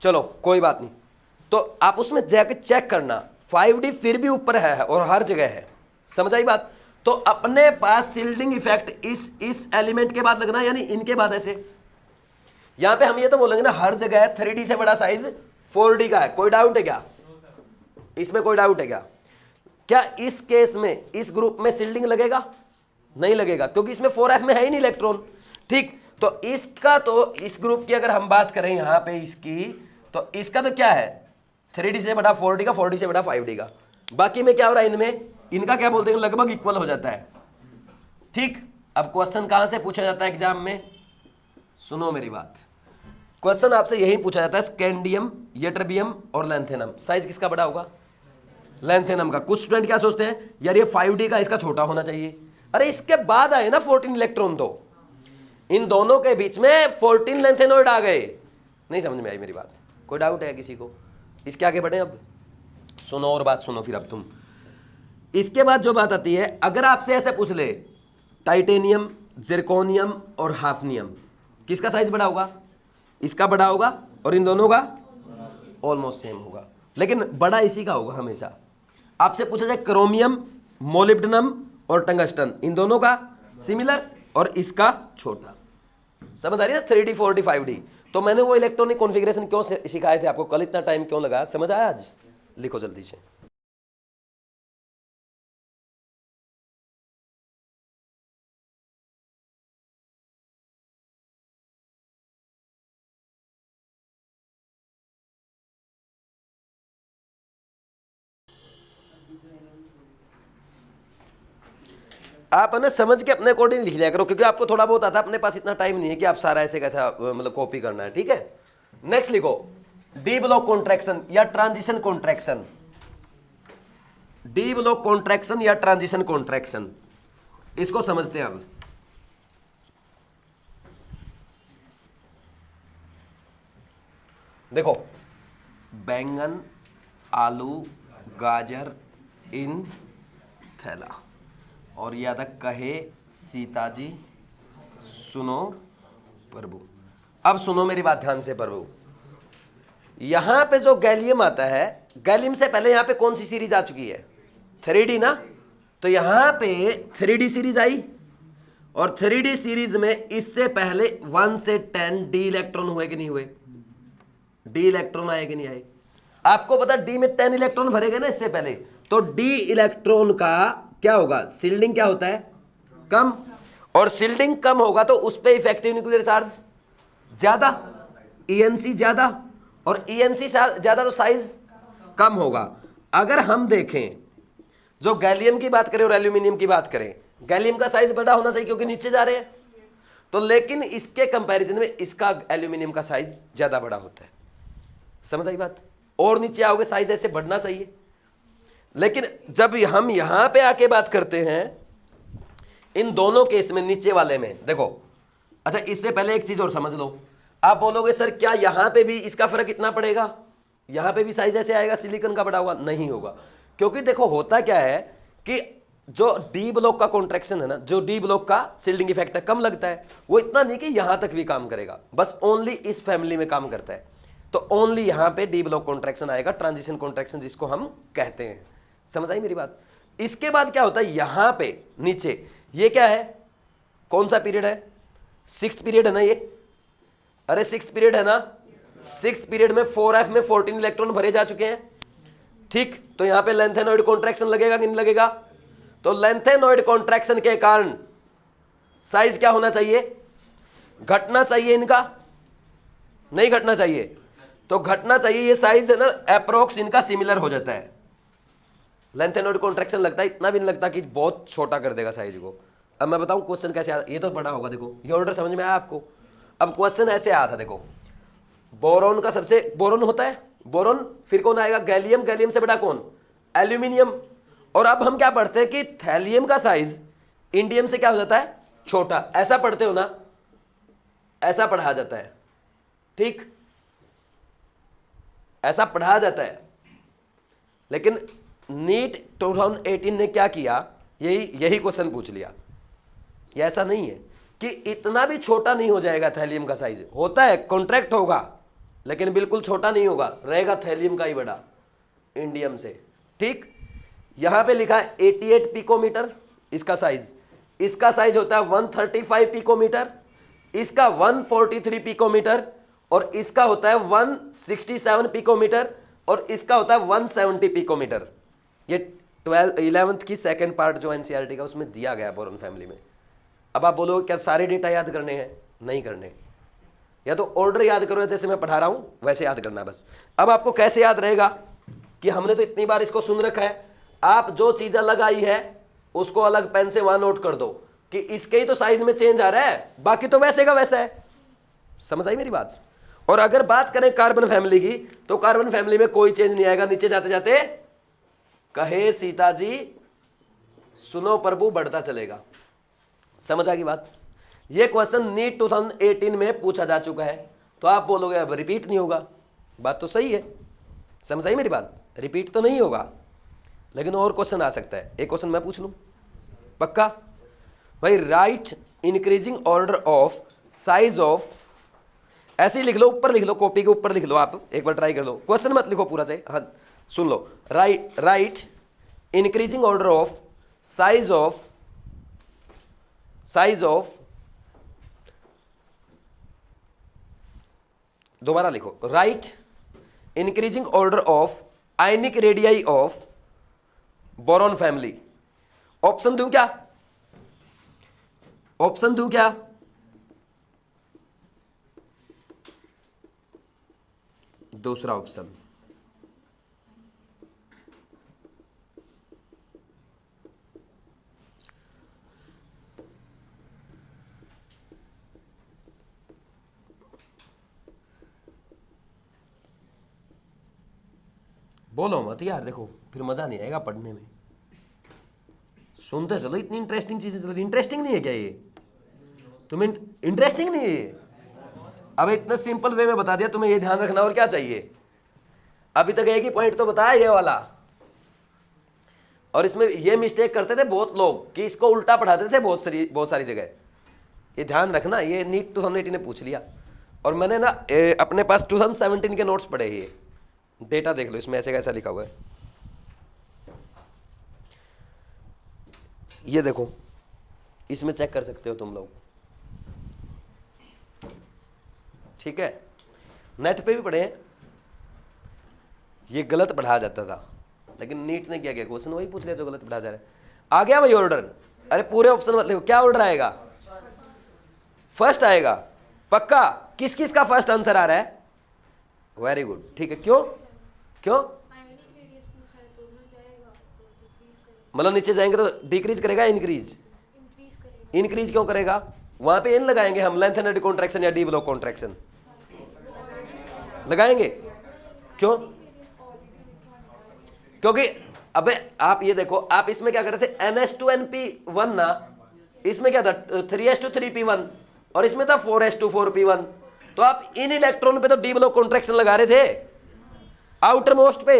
चलो कोई बात नहीं। तो आप उसमें जाके चेक करना, 5d फिर भी ऊपर है और हर जगह है। समझ आई बात? तो अपने पास शिल्डिंग इफेक्ट इस एलिमेंट के बाद लगना, यानी इनके बाद ऐसे। यहां पे हम ये तो बोलेंगे ना, हर जगह 3d से बड़ा साइज 4d का है। कोई डाउट है क्या इसमें? कोई डाउट है क्या? क्या इस केस में इस ग्रुप में शिल्डिंग लगेगा? नहीं लगेगा, क्योंकि इसमें 4f में है ही नहीं इलेक्ट्रॉन। ठीक, तो इसका, तो इस ग्रुप की अगर हम बात करें यहां पे इसकी, तो इसका तो क्या है, 3d से बड़ा 4d का, 4d से बड़ा 5d का। बाकी में क्या हो रहा है, इनमें इनका क्या बोलते हैं, लगभग इक्वल हो जाता है। ठीक, अब क्वेश्चन कहां से पूछा जाता है एग्जाम में, सुनो मेरी बात। क्वेश्चन आपसे यही पूछा जाता है, स्कैंडियम, यटरबियम और लैंथेनम, साइज किसका बड़ा होगा, लैंथेनम का। कुछ स्टूडेंट क्या सोचते हैं, यार ये 5d का, इसका छोटा होना चाहिए। अरे इसके बाद आए ना 14 इलेक्ट्रॉन, तो इन दोनों के बीच में 14 लैंथेनॉइड आ गए। नहीं समझ में आई मेरी बात? कोई डाउट है किसी को? इसके आगे बढ़े, अब सुनो और बात सुनो फिर अब तुम। इसके बाद जो बात आती है, अगर आपसे ऐसे पूछ ले, टाइटेनियम, जिरकोनियम और हाफनियम, किसका साइज बड़ा होगा? इसका बड़ा होगा, और इन दोनों का ऑलमोस्ट सेम होगा, लेकिन बड़ा इसी का होगा हमेशा। आपसे पूछा जाए क्रोमियम, मोलिब्डेनम और टंगस्टन, इन दोनों का सिमिलर और इसका छोटा। समझ आ रही है? 3d, 4d, 5d। तो मैंने वो इलेक्ट्रॉनिक कॉन्फ़िगरेशन क्यों सिखाए थे आपको, कल इतना टाइम क्यों लगा, समझ आया आज? लिखो जल्दी से। आप है ना समझ के अपने अकॉर्डिंग लिख लिया करो, क्योंकि आपको थोड़ा बहुत आता है, अपने पास इतना टाइम नहीं है कि आप सारा ऐसे कैसा मतलब कॉपी करना है। ठीक है, नेक्स्ट लिखो, डी ब्लॉक कॉन्ट्रैक्शन या transition contraction. D block contraction या ट्रांजिशन कॉन्ट्रैक्शन, इसको समझते हैं अब। देखो, बैंगन, आलू, गाजर इन थैला, और या तक कहे सीता जी सुनो प्रभु। अब सुनो मेरी बात ध्यान से प्रभु। यहां पे जो गैलियम आता है, गैलियम से पहले यहां पे कौन सी सीरीज आ चुकी है, 3d ना। तो यहां पे 3d सीरीज आई, और 3d सीरीज में इससे पहले 1 से 10 डी इलेक्ट्रॉन हुए कि नहीं हुए, डी इलेक्ट्रॉन आए कि नहीं आए? आपको पता डी में 10 इलेक्ट्रॉन भरे गए ना इससे पहले, तो डी इलेक्ट्रॉन का क्या होगा, शिल्डिंग क्या होता है, कम। और शिल्डिंग कम होगा तो उस पे इफेक्टिव न्यूक्लियर चार्ज ज्यादा, ईएनसी ज्यादा, और ईएनसी ज्यादा तो साइज कम होगा। अगर हम देखें, जो गैलियम की बात करें और एल्यूमिनियम की बात करें, गैलियम का साइज बड़ा होना चाहिए क्योंकि नीचे जा रहे हैं, तो लेकिन इसके कंपैरिजन में इसका एल्यूमिनियम का साइज ज्यादा बड़ा होता है। समझ आई बात? और नीचे आओगे साइज ऐसे बढ़ना चाहिए। लेकिन जब हम यहां पे आके बात करते हैं, इन दोनों केस में नीचे वाले में देखो, अच्छा इससे पहले एक चीज और समझ लो। आप बोलोगे सर क्या यहां पे भी इसका फर्क कितना पड़ेगा, यहां पे भी साइज ऐसे आएगा, सिलिकॉन का बड़ा होगा? नहीं होगा, क्योंकि देखो होता क्या है कि जो डी ब्लॉक का कॉन्ट्रैक्शन है ना, जो डी ब्लॉक का शिल्डिंग इफेक्ट है, कम लगता है, वो इतना नहीं कि यहां तक भी काम करेगा, बस ओनली इस फैमिली में काम करता है। तो ओनली यहां पे डी ब्लॉक कॉन्ट्रैक्शन आएगा, ट्रांजिशन कॉन्ट्रैक्शन जिसको हम कहते हैं। समझ आई मेरी बात? इसके बाद क्या होता है यहां पे नीचे, ये क्या है, कौन सा पीरियड है, सिक्स्थ पीरियड है ना ये, अरे सिक्स्थ पीरियड है ना, सिक्स्थ पीरियड में 4f में 14 इलेक्ट्रॉन भरे जा चुके हैं, ठीक। तो यहां पे लेंथेनॉइड कॉन्ट्रैक्शन लगेगा कि नहीं लगेगा, तो लेंथेनॉइड कॉन्ट्रैक्शन के कारण साइज क्या होना चाहिए, घटना चाहिए, इनका नहीं घटना चाहिए, तो घटना चाहिए, ये साइज है ना अप्रोक्स इनका सिमिलर हो जाता है। लेंथेनॉइड कॉन्ट्रैक्शन लगता है, इतना भी नहीं लगता कि बहुत छोटा कर देगा साइज को। अब मैं बताऊं क्वेश्चन कैसे आया, ये तो बड़ा होगा, देखो ये ऑर्डर समझ में आया आपको। अब क्वेश्चन ऐसे आया था, देखो बोरोन का सबसे, बोरोन होता है बोरोन, फिर कौन आएगा गैलियम, गैलियम से बड़ा कौन, एल्यूमिनियम। और अब हम क्या पढ़ते हैं कि थैलियम का साइज इंडियम से क्या हो जाता है, छोटा, ऐसा पढ़ते हो ना, ऐसा पढ़ा जाता है, ठीक, ऐसा पढ़ा जाता है। लेकिन नीट 2018 ने क्या किया, यही क्वेश्चन पूछ लिया, ये ऐसा नहीं है कि इतना भी छोटा नहीं हो जाएगा थैलियम का साइज, होता है कॉन्ट्रैक्ट होगा लेकिन बिल्कुल छोटा नहीं होगा, रहेगा थैलियम का ही बड़ा इंडियम से, ठीक। यहां पे लिखा है 88 पिकोमीटर इसका साइज, इसका साइज होता है 135 पिकोमीटर, इसका 143 पिकोमीटर, और इसका होता है 167 पिकोमीटर, और इसका होता है 170 पिकोमीटर। ये 11th की सेकंड पार्ट जो एनसीईआरटी का उसमें दिया गया बोरोन फैमिली में। अब आप बोलोगे क्या सारे डेटा याद करने हैं, नहीं करने, या तो ऑर्डर याद करो जैसे मैं पढ़ा रहा हूं वैसे याद करना बस। अब आपको कैसे याद रहेगा कि हमने तो इतनी बार इसको सुन रखा है, आप जो चीज अलग आई है उसको अलग पेन से वहां नोट कर दो कि इसके ही तो साइज में चेंज आ रहा है, बाकी तो वैसे का वैसा है। समझ आई मेरी बात। और अगर बात करें कार्बन फैमिली की, तो कार्बन फैमिली में कोई चेंज नहीं आएगा, नीचे जाते जाते कहे सीता जी सुनो प्रभु बढ़ता चलेगा। समझ आ गई बात। ये क्वेश्चन नीट 2018 में पूछा जा चुका है, तो आप बोलोगे अब रिपीट नहीं होगा, बात तो सही है, समझ आई मेरी बात, रिपीट तो नहीं होगा, लेकिन और क्वेश्चन आ सकता है। एक क्वेश्चन मैं पूछ लूं, पक्का भाई, right increasing order of size of, ऐसे ही लिख लो, ऊपर लिख लो, कॉपी के ऊपर लिख लो, आप एक बार ट्राई कर लो, क्वेश्चन मत लिखो पूरा चाहिए, हाँ सुन लो, write increasing order of size of, दोबारा लिखो, write increasing order of ionic radii of boron family. Option दूं क्या, ऑप्शन दूं क्या, दूसरा ऑप्शन, बोलो मत यार, देखो फिर मजा नहीं आएगा पढ़ने में, सुनते चलो, इतनी इंटरेस्टिंग चीजें चल रही, इंटरेस्टिंग नहीं है क्या ये, तुम्हें इंटरेस्टिंग नहीं है ये? अब इतना सिंपल वे में बता दिया, तुम्हें ये ध्यान रखना और क्या चाहिए। अभी तक एक ही पॉइंट तो बताया ये वाला, और इसमें ये मिस्टेक करते थे बहुत लोग कि इसको उल्टा पढ़ाते थे बहुत सारी जगह। ये ध्यान रखना, ये नीट 2018 ने पूछ लिया, और मैंने ना अपने पास 2017 के नोट्स पढ़े, ये डेटा देख लो, इसमें ऐसे कैसा लिखा हुआ है, ये देखो, इसमें चेक कर सकते हो तुम लोग, ठीक है, नेट पे भी पढ़े हैं। ये गलत पढ़ाया जाता था, लेकिन नीट ने क्या किया, क्वेश्चन वही पूछ लिया जो गलत पढ़ाया जा रहा है। आ गया भाई ऑर्डर, अरे पूरे ऑप्शन मत लिखो, क्या ऑर्डर आएगा, फर्स्ट आएगा, पक्का। किस किस का फर्स्ट आंसर आ रहा है, वेरी गुड, ठीक है, क्यों क्यों, मतलब नीचे जाएंगे तो डिक्रीज करेगा, इंक्रीज, इंक्रीज क्यों करेगा, वहां पे इन लगाएंगे हम, लेंथेनॉइड कॉन्ट्रैक्शन या डी ब्लॉक कॉन्ट्रैक्शन लगाएंगे, क्यों, क्योंकि अबे आप ये देखो, आप इसमें क्या कर रहे थे, NH2NP1 ना, इसमें क्या था 3s2 3p1, और इसमें था 4s2 4p1, तो आप इन इलेक्ट्रॉन पे तो डी ब्लॉक कॉन्ट्रैक्शन लगा रहे थे, आउटर मोस्ट पे,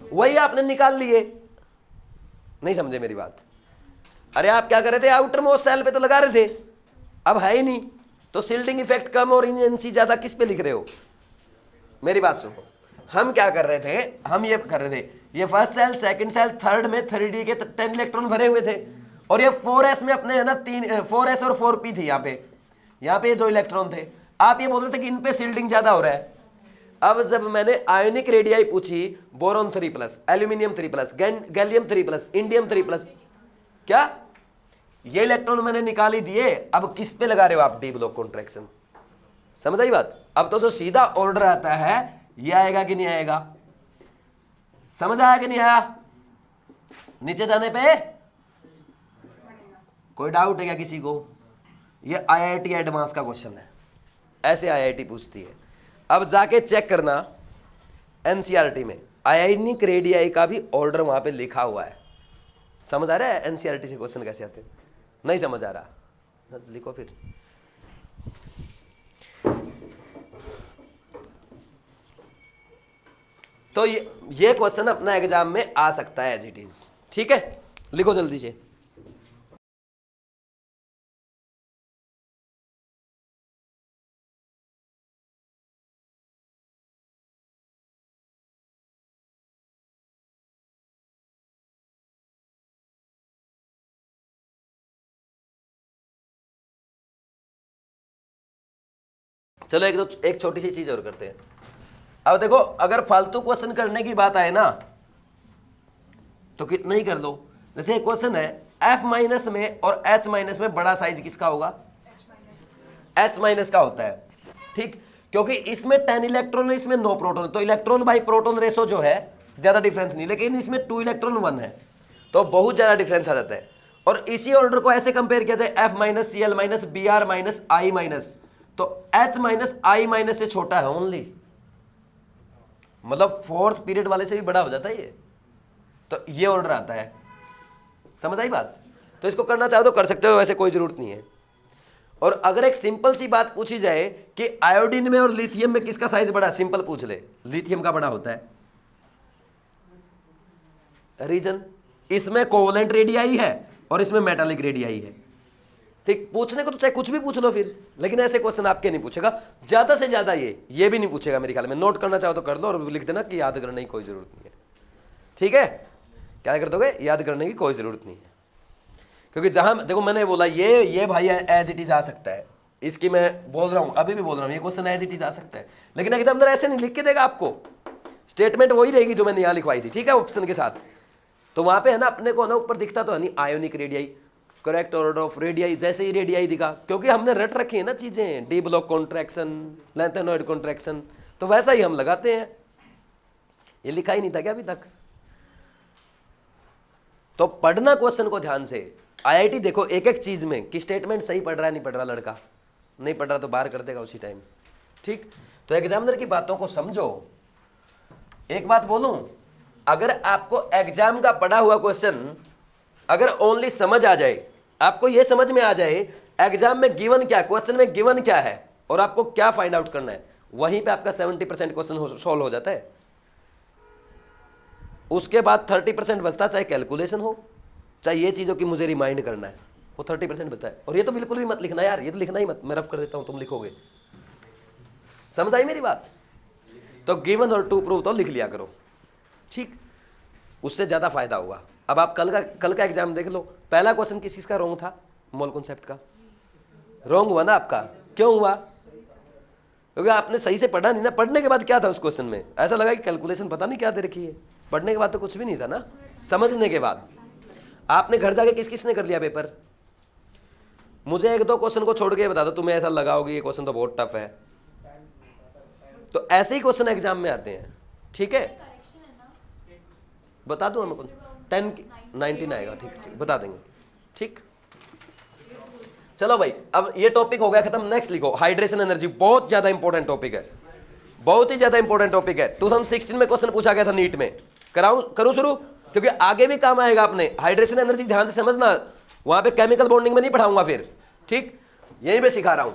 वही आपने निकाल लिए। नहीं समझे मेरी बात, अरे आप क्या कर रहे थे, आउटर मोस्ट सेल पे तो लगा रहे थे, अब है ही नहीं, तो शिल्डिंग इफेक्ट कम और इनएनसी ज्यादा, किस पे लिख रहे हो, मेरी बात सुनो, हम क्या कर रहे थे, हम ये कर रहे थे, ये first shell, second shell, third में 3d के 10 इलेक्ट्रॉन भरे हुए थे, और ये 4s में अपने है ना 4s और 4p थी। यहाँ पे जो इलेक्ट्रॉन थे, आप ये बोल रहे थे कि इन पे सील्डिंग ज्यादा हो रहा है। अब जब मैंने आयोनिक रेडियाई पूछी, बोरॉन 3+, एल्यूमिनियम 3+, गैलियम 3+, इंडियम 3+, क्या ये इलेक्ट्रॉन मैंने निकाल ही दिए, अब किस पे लगा रहे हो आप डी ब्लॉक कॉन्ट्रैक्शन? समझ आई बात? अब तो जो सीधा ऑर्डर आता है ये आएगा कि नहीं आएगा? समझ आया कि नहीं आया? नीचे जाने पे कोई डाउट है क्या किसी को? ये आईआईटी एडवांस का क्वेश्चन है, ऐसे आईआईटी पूछती है। अब जाके चेक करना एनसीईआरटी में आयोनिक रेडियाई का भी ऑर्डर वहां पे लिखा हुआ है। समझ आ रहा है एनसीईआरटी से क्वेश्चन कैसे आते हैं? नहीं समझ आ रहा, लिखो फिर। तो ये क्वेश्चन अपना एग्जाम में आ सकता है एज इट इज। ठीक है, लिखो जल्दी से। चलो एक छोटी सी चीज और करते हैं। अब देखो, अगर फालतू क्वेश्चन करने की बात आए ना तो कितना ही कर लो। जैसे एक क्वेश्चन है F- में और H- में बड़ा साइज किसका होगा? H- का होता है। ठीक, क्योंकि इसमें 10 इलेक्ट्रॉन है, इसमें 9 प्रोटॉन, तो इलेक्ट्रॉन बाई प्रोटॉन रेशो जो है ज्यादा डिफरेंस नहीं, लेकिन इसमें 2 इलेक्ट्रॉन 1 है तो बहुत ज्यादा डिफरेंस आ जाता है। और इसी ऑर्डर को ऐसे कंपेयर किया जाए F- Cl- Br- I-, तो H- से छोटा है ओनली, मतलब 4th पीरियड वाले से भी बड़ा हो जाता है ये, तो ये ऑर्डर आता है। समझ आई बात? तो इसको करना चाहो तो कर सकते हो, वैसे कोई जरूरत नहीं है। और अगर एक सिंपल सी बात पूछी जाए कि आयोडीन में और लिथियम में किसका साइज बड़ा, सिंपल पूछ ले, लिथियम का बड़ा होता है। रीजन, इसमें कोवलेंट रेडियाई है और इसमें मेटालिक रेडियाई है। ठीक, पूछने को तो चाहे कुछ भी पूछ लो फिर, लेकिन ऐसे क्वेश्चन आपके नहीं पूछेगा, ज्यादा से ज्यादा ये भी नहीं पूछेगा मेरे ख्याल में। नोट करना चाहो तो कर लो और लिख देना कि याद करने की कोई जरूरत नहीं है। ठीक है, क्या कर दोगे? याद करने की कोई जरूरत नहीं है, क्योंकि जहां देखो मैंने बोला ये भाई एज इट इज आ सकता है, इसकी मैं बोल रहा हूं, अभी भी बोल रहा हूं, ये क्वेश्चन एज इट इज आ सकता है, लेकिन एग्जामिनर ऐसे नहीं लिख के देगा आपको। स्टेटमेंट वही रहेगी जो मैंने यहां लिखवाई थी, ठीक है, ऑप्शन के साथ। तो वहां पे है ना, अपने को ना ऊपर दिखता तो है नहीं ionic radii, correct order of radii, जैसे ही रेडियाई दिखा, क्योंकि हमने रट रखी है ना चीजें, D block contraction, lanthanoid contraction, तो वैसा ही हम लगाते हैं। ये लिखा ही नहीं था क्या अभी तक? तो पढ़ना क्वेश्चन को ध्यान से। आईआईटी देखो एक एक चीज में कि स्टेटमेंट सही पढ़ रहा है नहीं पढ़ रहा, लड़का नहीं पढ़ रहा तो बाहर कर देगा उसी टाइम। ठीक, तो एग्जामिनर की बातों को समझो। एक बात बोलूं, अगर आपको एग्जाम का पढ़ा हुआ क्वेश्चन अगर ओनली समझ आ जाए, आपको यह समझ में आ जाए एग्जाम में गिवन क्या, क्वेश्चन में गिवन क्या है और आपको क्या फाइंड आउट करना है, वहीं पे आपका 70% क्वेश्चन सॉल्व हो जाता है। उसके बाद 30% बचता, चाहे कैलकुलेशन हो चाहे ये चीज़ों की मुझे रिमाइंड करना है, वो 30% बता है। और ये तो बिल्कुल भी मत लिखना यार, ये तो लिखना ही मत, मैं रफ कर देता हूं, तुम लिखोगे। समझ आई मेरी बात? तो गिवन और टू प्रूव तो लिख लिया करो, ठीक, उससे ज़्यादा फायदा होगा। अब आप कल का एग्जाम देख लो, पहला क्वेश्चन किस किसका रॉन्ग था? मोल कॉन्सेप्ट का रॉन्ग हुआ ना आपका। क्यों हुआ? क्योंकि आपने सही से पढ़ा नहीं ना। पढ़ने के बाद क्या था उस क्वेश्चन में? ऐसा लगा कि कैलकुलेशन पता नहीं क्या दे रखी है। पढ़ने के बाद तो कुछ भी नहीं था ना। समझने के बाद आपने घर जाके किस किसने कर लिया पेपर? मुझे एक दो क्वेश्चन को छोड़ के बता दो, तुम्हें ऐसा लगा होगा ये क्वेश्चन तो बहुत टफ है। तो ऐसे ही क्वेश्चन एग्जाम में आते हैं, ठीक है। बता दूं हमको 19 आएगा, ठीक ठीक बता देंगे, ठीक। चलो भाई, अब ये टॉपिक हो गया खत्म। नेक्स्ट लिखो, हाइड्रेशन एनर्जी, बहुत ज्यादा इंपॉर्टेंट टॉपिक है, बहुत ही ज्यादा इंपॉर्टेंट टॉपिक है। 2016 में क्वेश्चन पूछा गया था नीट में। करूं शुरू, क्योंकि आगे भी काम आएगा अपने। हाइड्रेशन एनर्जी ध्यान से समझना, वहां पे केमिकल बॉन्डिंग में नहीं पढ़ाऊंगा फिर, ठीक, यहीं पे सिखा रहा हूं।